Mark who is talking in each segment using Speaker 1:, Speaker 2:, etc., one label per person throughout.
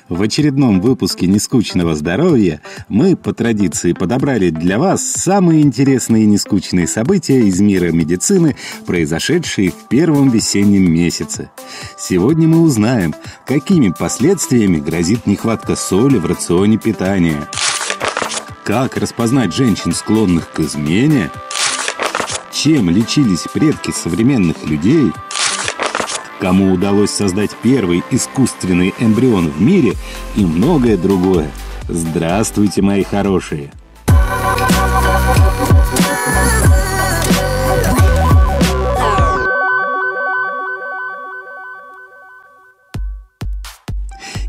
Speaker 1: В очередном выпуске «Нескучного здоровья» мы, по традиции, подобрали для вас самые интересные и нескучные события из мира медицины, произошедшие в первом весеннем месяце. Сегодня мы узнаем, какими последствиями грозит нехватка соли в рационе питания, как распознать женщин, склонных к измене, чем лечились предки современных людей, кому удалось создать первый искусственный эмбрион в мире и многое другое. Здравствуйте, мои хорошие!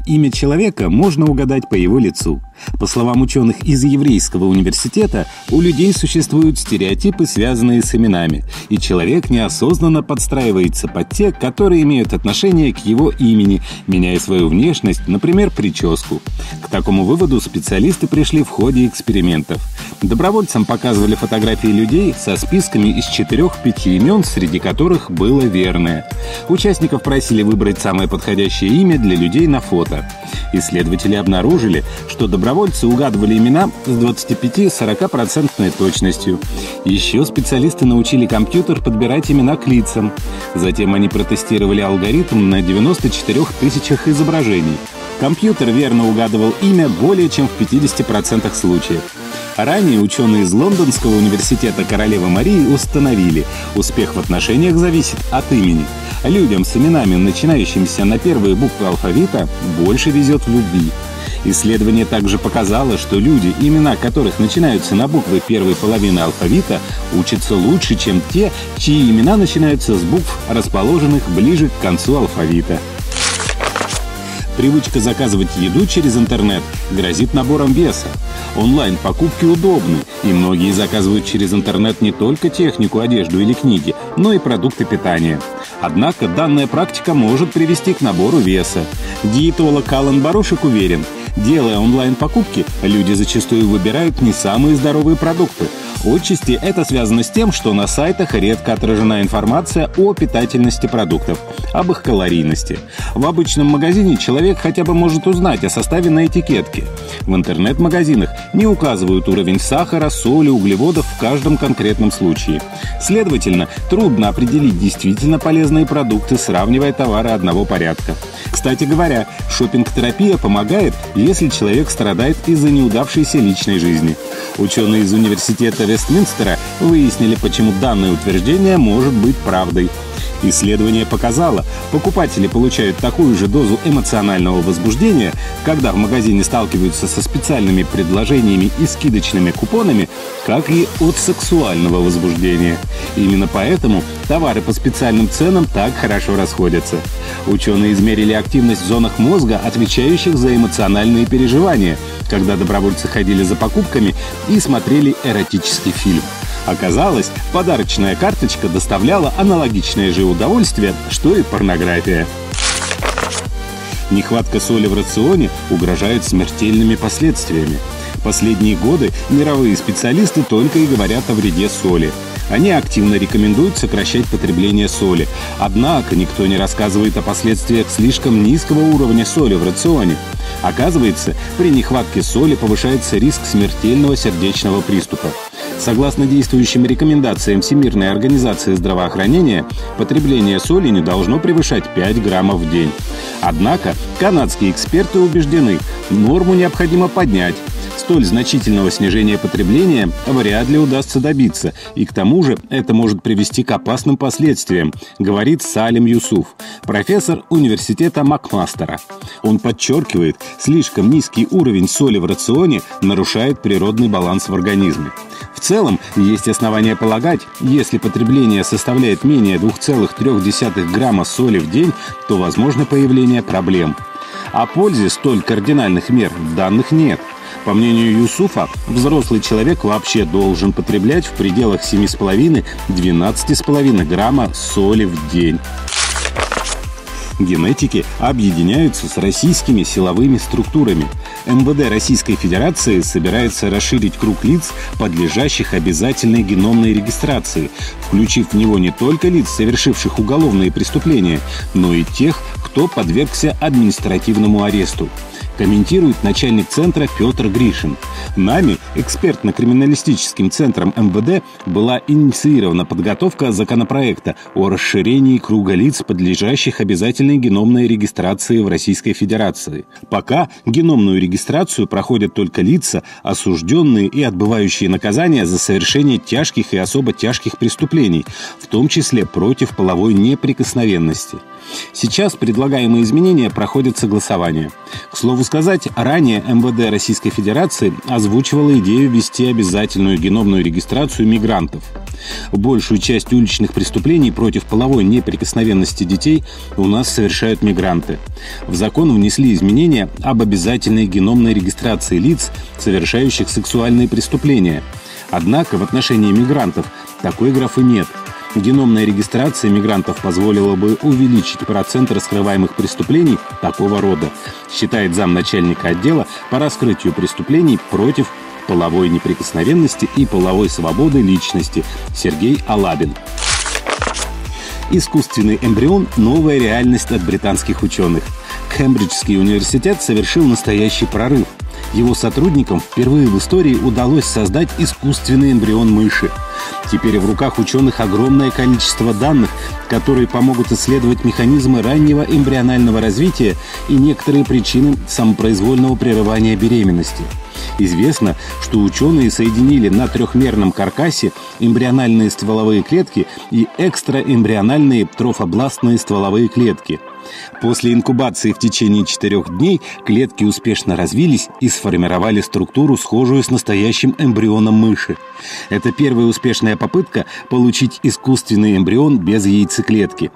Speaker 1: Имя человека можно угадать по его лицу. По словам ученых из Еврейского университета, у людей существуют стереотипы, связанные с именами, и человек неосознанно подстраивается под те, которые имеют отношение к его имени, меняя свою внешность, например, прическу. К такому выводу специалисты пришли в ходе экспериментов. Добровольцам показывали фотографии людей со списками из 4-5 имен, среди которых было верное. Участников просили выбрать самое подходящее имя для людей на фото. Исследователи обнаружили, что добровольцы угадывали имена с 25-40% точностью. Еще специалисты научили компьютер подбирать имена к лицам. Затем они протестировали алгоритм на 94 тысячах изображений. Компьютер верно угадывал имя более чем в 50% случаев. Ранее ученые из Лондонского университета Королевы Марии установили, успех в отношениях зависит от имени. Людям с именами, начинающимися на первые буквы алфавита, больше везет в любви. Исследование также показало, что люди, имена которых начинаются на буквы первой половины алфавита, учатся лучше, чем те, чьи имена начинаются с букв, расположенных ближе к концу алфавита. Привычка заказывать еду через интернет грозит набором веса. Онлайн-покупки удобны, и многие заказывают через интернет не только технику, одежду или книги, но и продукты питания. Однако данная практика может привести к набору веса. Диетолог Алан Барошек уверен, делая онлайн-покупки, люди зачастую выбирают не самые здоровые продукты. Отчасти это связано с тем, что на сайтах редко отражена информация о питательности продуктов, об их калорийности. В обычном магазине человек хотя бы может узнать о составе на этикетке. В интернет-магазинах не указывают уровень сахара, соли, углеводов в каждом конкретном случае. Следовательно, трудно определить действительно полезные продукты, сравнивая товары одного порядка. Кстати говоря, шопинг-терапия помогает, если человек страдает из-за неудавшейся личной жизни. Ученые из университета Вестминстера выяснили, почему данное утверждение может быть правдой. Исследование показало, покупатели получают такую же дозу эмоционального возбуждения, когда в магазине сталкиваются со специальными предложениями и скидочными купонами, как и от сексуального возбуждения. Именно поэтому товары по специальным ценам так хорошо расходятся. Ученые измерили активность в зонах мозга, отвечающих за эмоциональные переживания, когда добровольцы ходили за покупками и смотрели эротический фильм. Оказалось, подарочная карточка доставляла аналогичное же удовольствие, что и порнография. Нехватка соли в рационе угрожает смертельными последствиями. Последние годы мировые специалисты только и говорят о вреде соли. Они активно рекомендуют сокращать потребление соли. Однако никто не рассказывает о последствиях слишком низкого уровня соли в рационе. Оказывается, при нехватке соли повышается риск смертельного сердечного приступа. Согласно действующим рекомендациям Всемирной организации здравоохранения, потребление соли не должно превышать 5 граммов в день. Однако канадские эксперты убеждены, норму необходимо поднять. Столь значительного снижения потребления вряд ли удастся добиться, и к тому же это может привести к опасным последствиям, говорит Салим Юсуф, профессор университета Макмастера. Он подчеркивает, слишком низкий уровень соли в рационе нарушает природный баланс в организме. В целом, есть основания полагать, если потребление составляет менее 2,3 грамма соли в день, то возможно появление проблем. О пользе столь кардинальных мер данных нет. По мнению Юсуфа, взрослый человек вообще должен потреблять в пределах 7,5-12,5 грамма соли в день. Генетики объединяются с российскими силовыми структурами. МВД Российской Федерации собирается расширить круг лиц, подлежащих обязательной геномной регистрации, включив в него не только лиц, совершивших уголовные преступления, но и тех, кто кто подвергся административному аресту. Комментирует начальник центра Петр Гришин. Нами, экспертно-криминалистическим центром МВД, была инициирована подготовка законопроекта о расширении круга лиц, подлежащих обязательной геномной регистрации в Российской Федерации. Пока геномную регистрацию проходят только лица, осужденные и отбывающие наказания за совершение тяжких и особо тяжких преступлений, в том числе против половой неприкосновенности. Сейчас предлагаемые изменения проходят согласование. К слову сказать, ранее МВД Российской Федерации озвучивало идею ввести обязательную геномную регистрацию мигрантов. Большую часть уличных преступлений против половой неприкосновенности детей у нас совершают мигранты. В закон внесли изменения об обязательной геномной регистрации лиц, совершающих сексуальные преступления. Однако в отношении мигрантов такой графы нет. Геномная регистрация мигрантов позволила бы увеличить процент раскрываемых преступлений такого рода, считает замначальника отдела по раскрытию преступлений против половой неприкосновенности и половой свободы личности Сергей Алабин. Искусственный эмбрион – новая реальность от британских ученых. Кембриджский университет совершил настоящий прорыв. Его сотрудникам впервые в истории удалось создать искусственный эмбрион мыши. Теперь в руках ученых огромное количество данных, которые помогут исследовать механизмы раннего эмбрионального развития и некоторые причины самопроизвольного прерывания беременности. Известно, что ученые соединили на трехмерном каркасе эмбриональные стволовые клетки и экстраэмбриональные трофобластные стволовые клетки. После инкубации в течение 4 дней клетки успешно развились и сформировали структуру, схожую с настоящим эмбрионом мыши. Это первая успешная попытка получить искусственный эмбрион без яйцеклетки.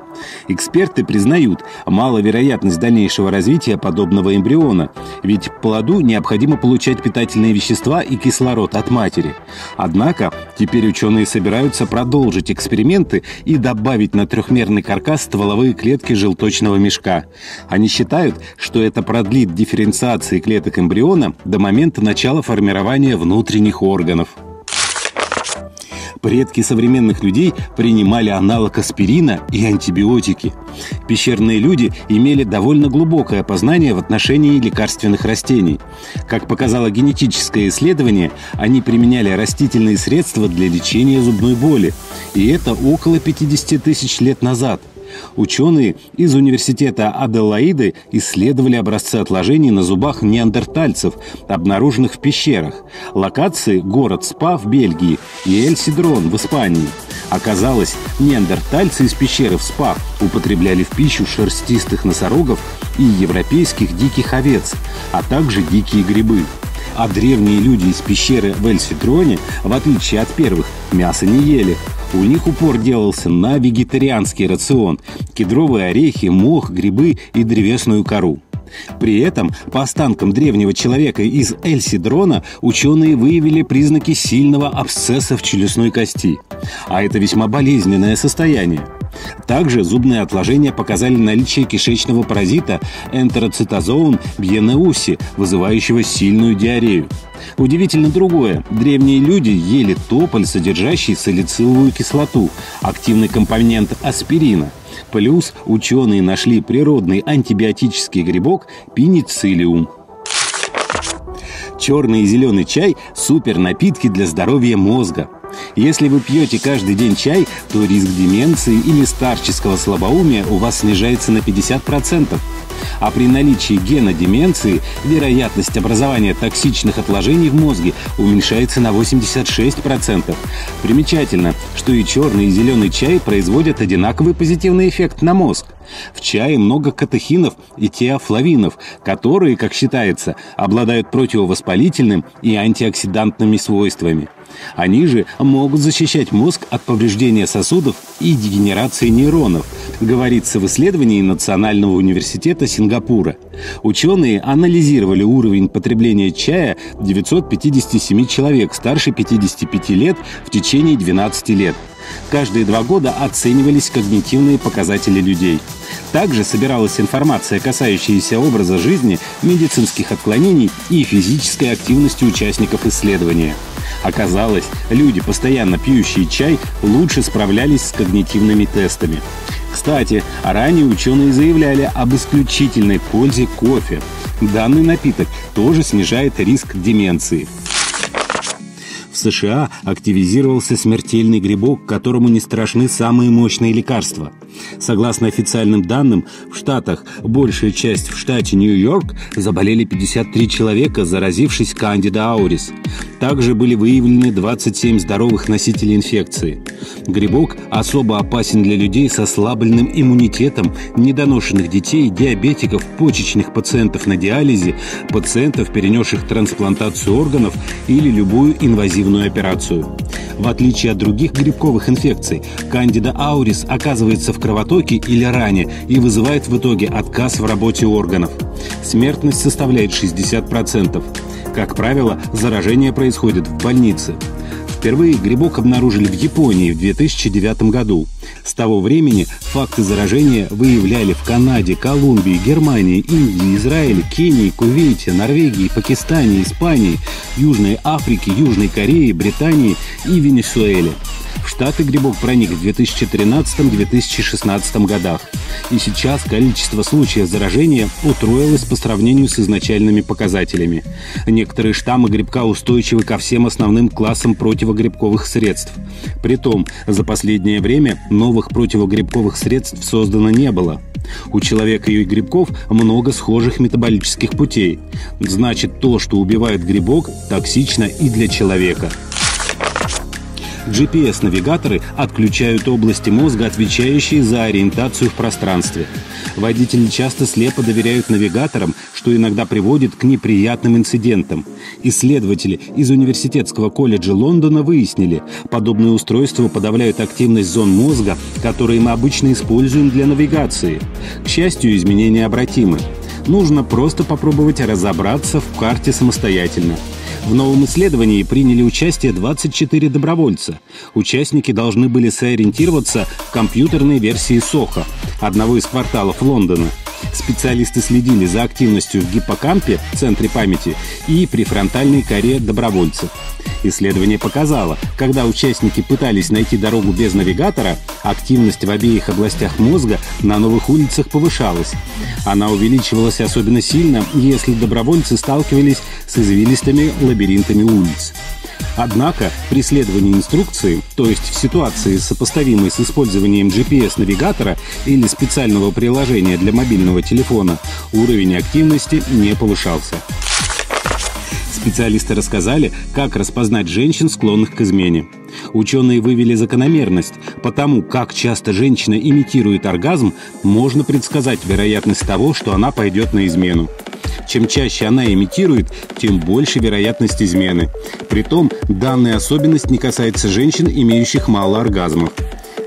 Speaker 1: Эксперты признают маловероятность дальнейшего развития подобного эмбриона, ведь плоду необходимо получать питательные вещества и кислород от матери. Однако теперь ученые собираются продолжить эксперименты и добавить на трехмерный каркас стволовые клетки желточного мешка. Они считают, что это продлит дифференциацию клеток эмбриона до момента начала формирования внутренних органов. Предки современных людей принимали аналог аспирина и антибиотики. Пещерные люди имели довольно глубокое познание в отношении лекарственных растений. Как показало генетическое исследование, они применяли растительные средства для лечения зубной боли. И это около 50 тысяч лет назад. Ученые из университета Аделаиды исследовали образцы отложений на зубах неандертальцев, обнаруженных в пещерах. Локации – город Спа в Бельгии и Эль-Сидрон в Испании. Оказалось, неандертальцы из пещеры в Спа употребляли в пищу шерстистых носорогов и европейских диких овец, а также дикие грибы. А древние люди из пещеры в Эль-Сидроне, в отличие от первых, мясо не ели. У них упор делался на вегетарианский рацион – кедровые орехи, мох, грибы и древесную кору. При этом по останкам древнего человека из Эль-Сидрона ученые выявили признаки сильного абсцесса в челюстной кости. А это весьма болезненное состояние. Также зубные отложения показали наличие кишечного паразита энтероцитозоон бьенеуси, вызывающего сильную диарею. Удивительно другое. Древние люди ели тополь, содержащий салициловую кислоту, активный компонент аспирина. Плюс ученые нашли природный антибиотический грибок пенициллиум. Черный и зеленый чай – супернапитки для здоровья мозга. Если вы пьете каждый день чай, то риск деменции или старческого слабоумия у вас снижается на 50%. А при наличии гена деменции вероятность образования токсичных отложений в мозге уменьшается на 86%. Примечательно, что и черный, и зеленый чай производят одинаковый позитивный эффект на мозг. В чае много катехинов и теофлавинов, которые, как считается, обладают противовоспалительным и антиоксидантными свойствами. Они же могут защищать мозг от повреждения сосудов и дегенерации нейронов, говорится в исследовании Национального университета Сингапура. Ученые анализировали уровень потребления чая 957 человек старше 55 лет в течение 12 лет. Каждые 2 года оценивались когнитивные показатели людей. Также собиралась информация, касающаяся образа жизни, медицинских отклонений и физической активности участников исследования. Оказалось, люди, постоянно пьющие чай, лучше справлялись с когнитивными тестами. Кстати, ранее ученые заявляли об исключительной пользе кофе. Данный напиток тоже снижает риск деменции. В США активизировался смертельный грибок, которому не страшны самые мощные лекарства. Согласно официальным данным, в Штатах, большая часть в штате Нью-Йорк, заболели 53 человека, заразившись Candida auris. Также были выявлены 27 здоровых носителей инфекции. Грибок особо опасен для людей с ослабленным иммунитетом, недоношенных детей, диабетиков, почечных пациентов на диализе, пациентов, перенесших трансплантацию органов или любую инвазивную операцию. В отличие от других грибковых инфекций, Candida auris оказывается в кровотоке или ране и вызывает в итоге отказ в работе органов. Смертность составляет 60%. Как правило, заражение происходит в больнице. Впервые грибок обнаружили в Японии в 2009 году. С того времени факты заражения выявляли в Канаде, Колумбии, Германии, Индии, Израиле, Кении, Кувейте, Норвегии, Пакистане, Испании, Южной Африке, Южной Корее, Британии и Венесуэле. В Штаты грибок проник в 2013-2016 годах. И сейчас количество случаев заражения утроилось по сравнению с изначальными показателями. Некоторые штаммы грибка устойчивы ко всем основным классам противогрибковых средств. Притом, за последнее время новых противогрибковых средств создано не было. У человека и грибков много схожих метаболических путей. Значит, то, что убивает грибок, токсично и для человека. GPS-навигаторы отключают области мозга, отвечающие за ориентацию в пространстве. Водители часто слепо доверяют навигаторам, что иногда приводит к неприятным инцидентам. Исследователи из Университетского колледжа Лондона выяснили, подобные устройства подавляют активность зон мозга, которые мы обычно используем для навигации. К счастью, изменения обратимы. Нужно просто попробовать разобраться в карте самостоятельно. В новом исследовании приняли участие 24 добровольца. Участники должны были сориентироваться в компьютерной версии Сохо, одного из кварталов Лондона. Специалисты следили за активностью в гиппокампе, центре памяти, и префронтальной коре добровольцев. Исследование показало, когда участники пытались найти дорогу без навигатора, активность в обеих областях мозга на новых улицах повышалась. Она увеличивалась особенно сильно, если добровольцы сталкивались с извилистыми лабиринтами улиц. Однако при следовании инструкции, то есть в ситуации, сопоставимой с использованием GPS-навигатора или специального приложения для мобильного телефона, уровень активности не повышался. Специалисты рассказали, как распознать женщин, склонных к измене. Ученые вывели закономерность. По тому, как часто женщина имитирует оргазм, можно предсказать вероятность того, что она пойдет на измену. Чем чаще она имитирует, тем больше вероятность измены. Притом, данная особенность не касается женщин, имеющих мало оргазмов.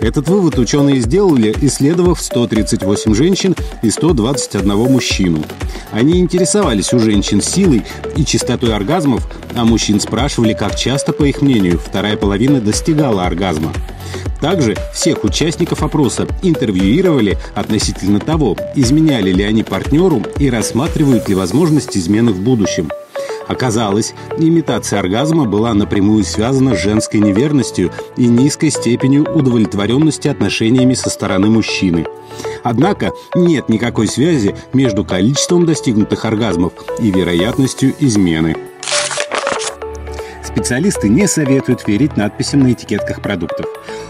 Speaker 1: Этот вывод ученые сделали, исследовав 138 женщин и 121 мужчину. Они интересовались у женщин силой и частотой оргазмов, а мужчин спрашивали, как часто, по их мнению, вторая половина достигала оргазма. Также всех участников опроса интервьюировали относительно того, изменяли ли они партнеру и рассматривают ли возможность измены в будущем. Оказалось, имитация оргазма была напрямую связана с женской неверностью и низкой степенью удовлетворенности отношениями со стороны мужчины. Однако нет никакой связи между количеством достигнутых оргазмов и вероятностью измены. Специалисты не советуют верить надписям на этикетках продуктов.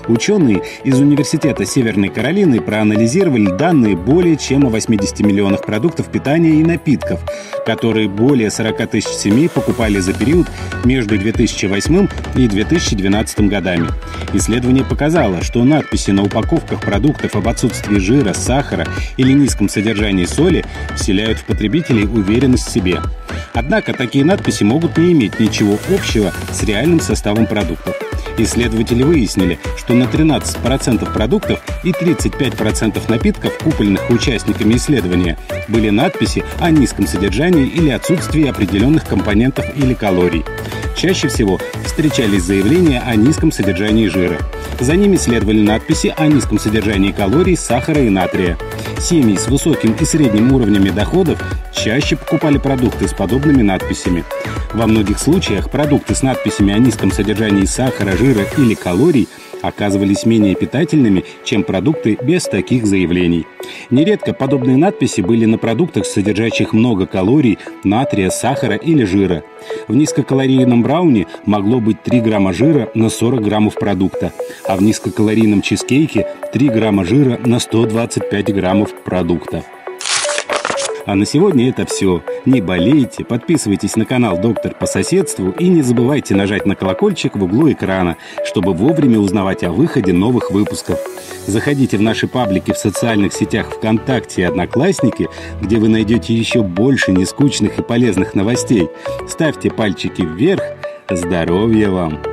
Speaker 1: Ученые из Университета Северной Каролины проанализировали данные более чем о 80 миллионах продуктов питания и напитков, которые более 40 тысяч семей покупали за период между 2008 и 2012 годами. Исследование показало, что надписи на упаковках продуктов об отсутствии жира, сахара или низком содержании соли вселяют в потребителей уверенность в себе. Однако такие надписи могут не иметь ничего общего с реальным составом продуктов. Исследователи выяснили, что на 13% продуктов и 35% напитков, купленных участниками исследования, были надписи о низком содержании или отсутствии определенных компонентов или калорий. Чаще всего встречались заявления о низком содержании жира. За ними следовали надписи о низком содержании калорий, сахара и натрия. Семьи с высоким и средним уровнями доходов чаще покупали продукты с подобными надписями. Во многих случаях продукты с надписями о низком содержании сахара, жира или калорий оказывались менее питательными, чем продукты без таких заявлений. Нередко подобные надписи были на продуктах, содержащих много калорий, натрия, сахара или жира. В низкокалорийном брауни могло быть 3 грамма жира на 40 граммов продукта, а в низкокалорийном чизкейке 3 грамма жира на 125 граммов продукта. А на сегодня это все. Не болейте, подписывайтесь на канал «Доктор по соседству» и не забывайте нажать на колокольчик в углу экрана, чтобы вовремя узнавать о выходе новых выпусков. Заходите в наши паблики в социальных сетях ВКонтакте и Одноклассники, где вы найдете еще больше нескучных и полезных новостей. Ставьте пальчики вверх. Здоровья вам!